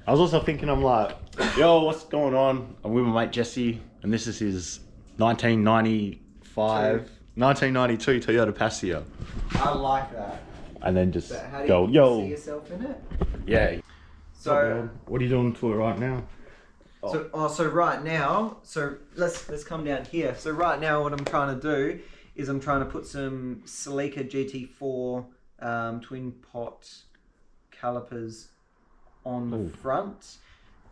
I was also thinking, I'm like, yo, what's going on? I'm with my mate Jesse, and this is his 1992 Toyota Paseo. I like that. And then just How do go, you yo. see yourself in it? Yeah. So, what are you doing to it right now? so right now, let's come down here. So right now, what I'm trying to do is I'm trying to put some Celica GT4 twin pot calipers on the front,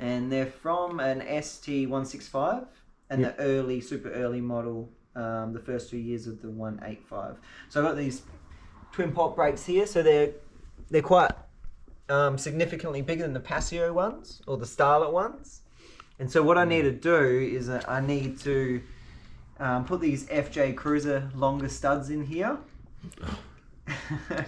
and they're from an ST165 and the super early model, the first 2 years of the 185. So I've got these twin pot brakes here, so they're quite significantly bigger than the Paseo ones or the Starlet ones. And so what I need to do is I need to put these FJ Cruiser longer studs in here.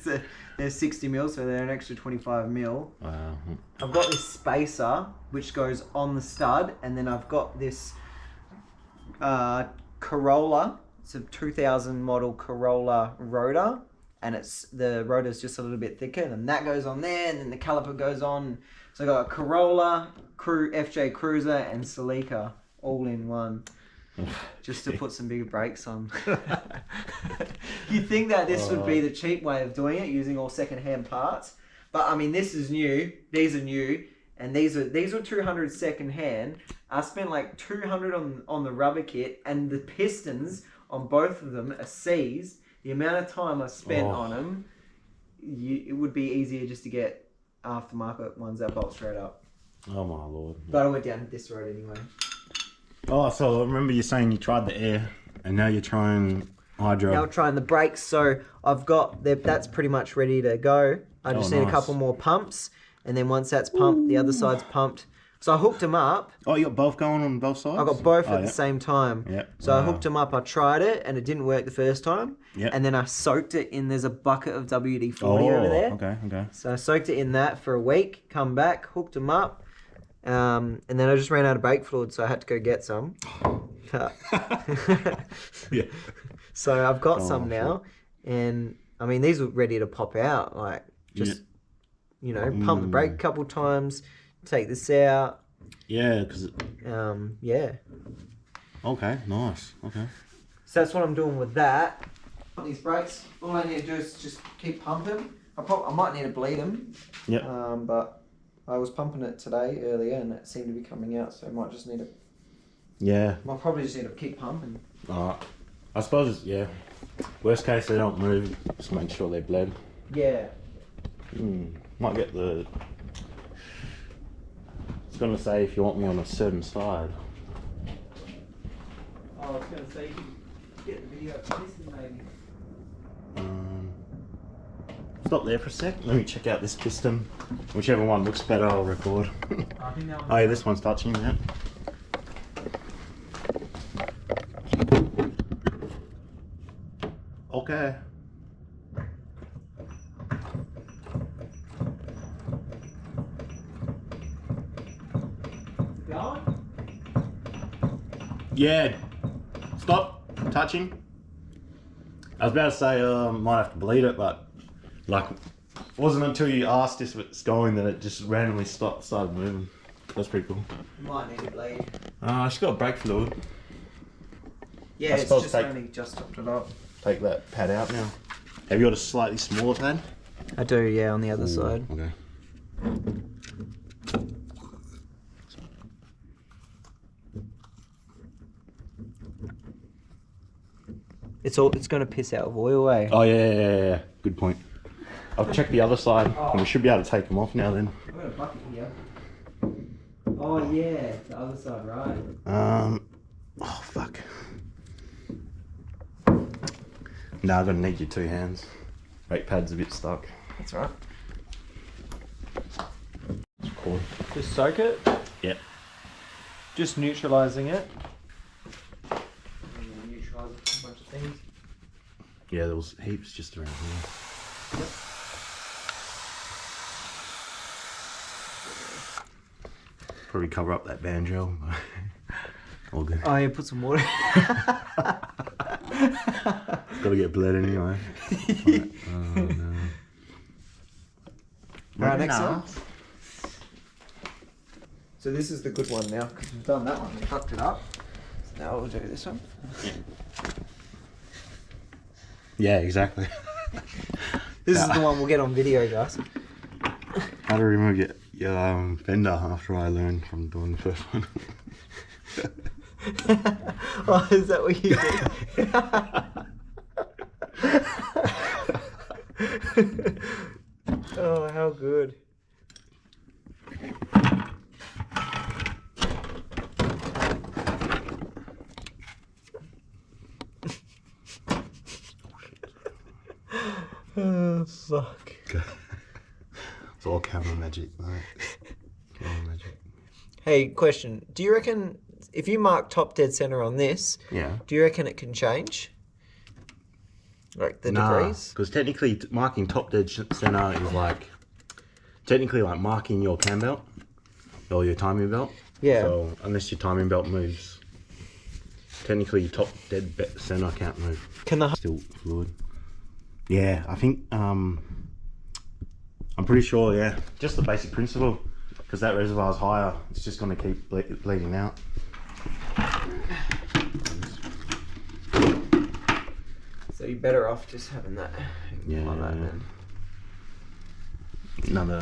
So they're 60 mil, so they're an extra 25 mil. Wow. I've got this spacer which goes on the stud, and then I've got this Corolla. It's a 2000 model Corolla rotor, and the rotor's just a little bit thicker, and that goes on there, and then the caliper goes on. So I got a Corolla, FJ Cruiser, and Celica all in one, just to put some bigger brakes on. You'd think that this would be the cheap way of doing it, using all second-hand parts, but I mean, this is new. These are new, and these were 200 second-hand. I spent like 200 on the rubber kit, and the pistons on both of them are C's. The amount of time I spent on them, it would be easier just to get aftermarket ones that bolt straight up. Oh my lord. But I went down this road anyway. Oh, so I remember you saying you tried the air, and now you're trying hydro. Now I'm trying the brakes, so I've got that's pretty much ready to go. I just need a couple more pumps, and then once that's pumped, the other side's pumped. So I hooked them up. Oh, you got both going on both sides? I got both at the same time. Yep. So I hooked them up, I tried it, and it didn't work the first time. Yep. And then I soaked it in, there's a bucket of WD-40 over there. Okay. So I soaked it in that for a week, come back, hooked them up, and then I just ran out of brake fluid, so I had to go get some. Yeah. So I've got some now, and I mean, these are ready to pop out, like just, pump the brake a couple times, take this out. Yeah, because... yeah. Okay, nice. Okay. So that's what I'm doing with that. These brakes, all I need to do is just keep pumping. I might need to bleed them. Yep. But I was pumping it today earlier, and it seemed to be coming out, so I might just need to... Yeah. I'll probably just need to keep pumping. Alright. I suppose, yeah. Worst case, they don't move. Just make sure they're bled. Yeah. Might get the... I was going to say if you want me on a certain side. I was going to say you can get the video of piston maybe. Stop there for a sec. Let me check out this piston. Whichever one looks better, I'll record. I think that Oh yeah, this one's touching, yeah. Okay. Yeah. Stop touching. I was about to say might have to bleed it, but like it wasn't until you asked if it's going that it just randomly started moving. That's pretty cool. Might need to bleed. She's got brake fluid. Yeah, it's just only just topped it up. Take that pad out now. Have you got a slightly smaller pad? I do, yeah, on the other side. Okay. It's going to piss out of oil, eh? Oh yeah. Good point. I'll check the other side, and we should be able to take them off now then. I've got a bucket here. Oh yeah, the other side, right? Oh fuck. Nah, I'm gonna need your two hands. Brake pad's a bit stuck. That's right. Cool. Just soak it. Yep. Just neutralising it. Neutralise a bunch of things. Yeah, there was heaps just around here. Yep. Probably cover up that banjo. All good. Oh yeah, put some water. It's gotta get bled anyway. Right. Oh no. Right, next one. So this is the good one now, because we've done that one. We fucked it up. So now we'll do this one. Yeah, exactly. This is the one we'll get on video, guys. How to remove your fender after I learned from doing the first one. Oh, is that what you did? Oh, how good. Oh, fuck. It's all camera magic, mate. Camera magic. Hey, question. Do you reckon if you mark top dead center on this, Yeah. do you reckon it can change? Like the degrees? Because technically marking top dead center is like technically like marking your cam belt or your timing belt. Yeah. So unless your timing belt moves, technically your top dead center can't move. Can the Still fluid. Yeah, I think I'm pretty sure. Yeah, just the basic principle. Because that reservoir is higher, it's just going to keep bleeding out. So you're better off just having that. Yeah. Like that then. Another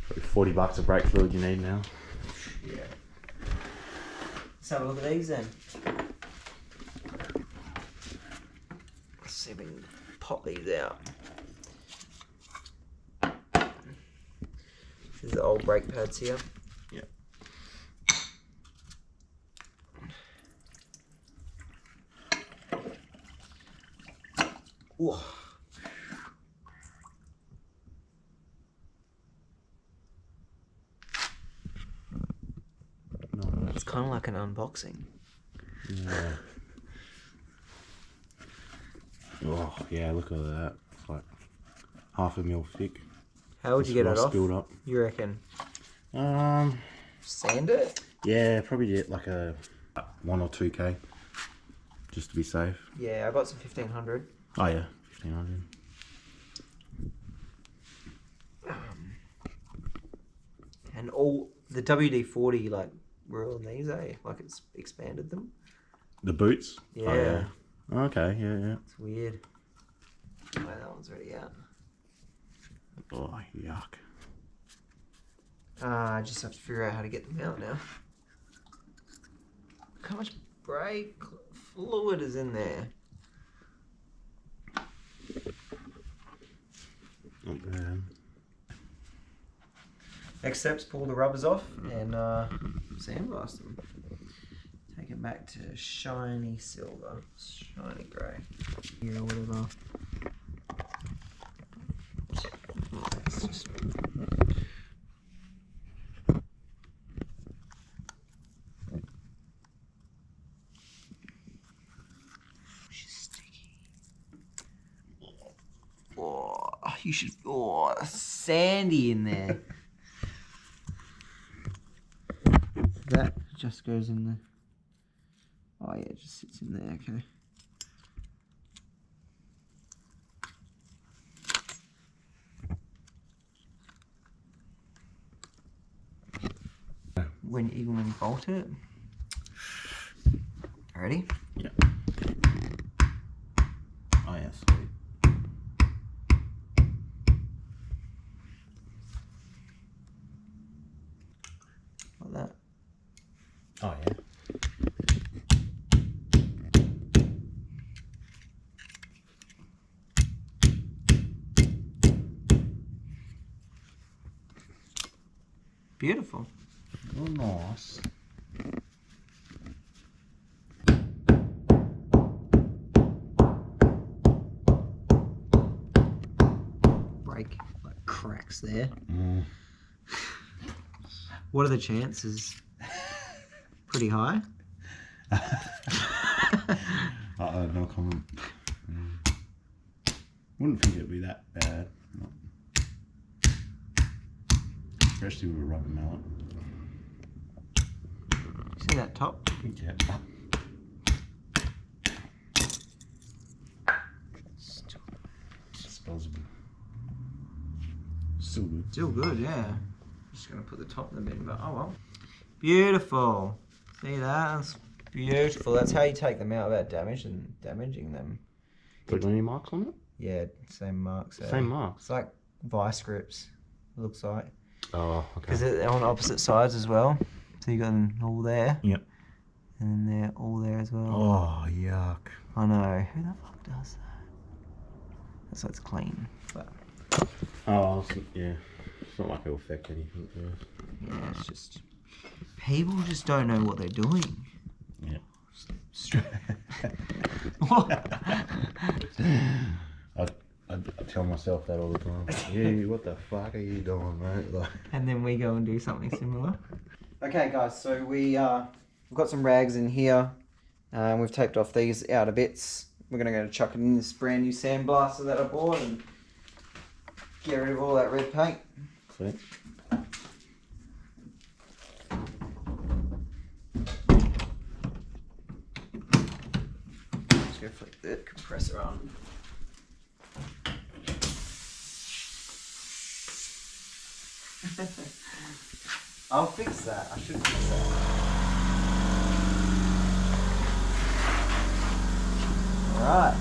probably $40 of brake fluid you need now. Yeah. Let's have a look at these then. Let's see if we can pop these out. This is the old brake pads here. Yep. Ooh. It's kind of like an unboxing. Yeah. Oh yeah, look at that. It's like half a mil thick. How would you get it off? Spilled up. You reckon? Sand it? Yeah, probably get like a 1 or 2K, just to be safe. Yeah, I got some 1500. Oh yeah, 1500. And all the WD-40, like, were on these, eh? Like it's expanded them. The boots. Yeah. Oh, yeah. Okay. Yeah. Yeah. It's weird. Oh, that one's already out. Oh yuck. I just have to figure out how to get them out now. Look how much brake fluid is in there. Not bad. Next step's pull the rubbers off and sandblast them. Take it back to shiny silver, shiny grey. Yeah, whatever. It's just... She's sticky. Oh, you should. Oh, sandy in there. That just goes in the. Oh yeah, it just sits in there. Okay. Even when you bolt it. Ready? Yeah. Oh yeah, sweet. Like that. Oh yeah. Beautiful. Oh, nice. Brake like cracks there. Mm. What are the chances? Pretty high. No comment. Wouldn't think it'd be that bad. No. Especially with a rubber mallet. See that top? Yeah. Disposable. Still good. Still good, yeah. Just gonna put the top in the bin, but oh well. Beautiful. See that? That's beautiful. That's how you take them out without damaging them. Put any marks on it? Yeah, same marks. Same marks. It's like vice grips. It looks like. Oh, okay. Because they're on opposite sides as well. So you got them all there. Yep. And then they're all there as well. Oh, yuck. I know. Who the fuck does that? So it's clean. But Oh, yeah. It's not like it'll affect anything. yeah, it's just people just don't know what they're doing. Yeah. What? I tell myself that all the time. Yeah, what the fuck are you doing, mate? Like... And then we go and do something similar. Okay, guys. So we've got some rags in here. We've taped off these outer bits. We're gonna go chuck it in this brand new sandblaster that I bought and get rid of all that red paint. Sweet. Just go flip the compressor on. I'll fix that. I should fix that. Alright.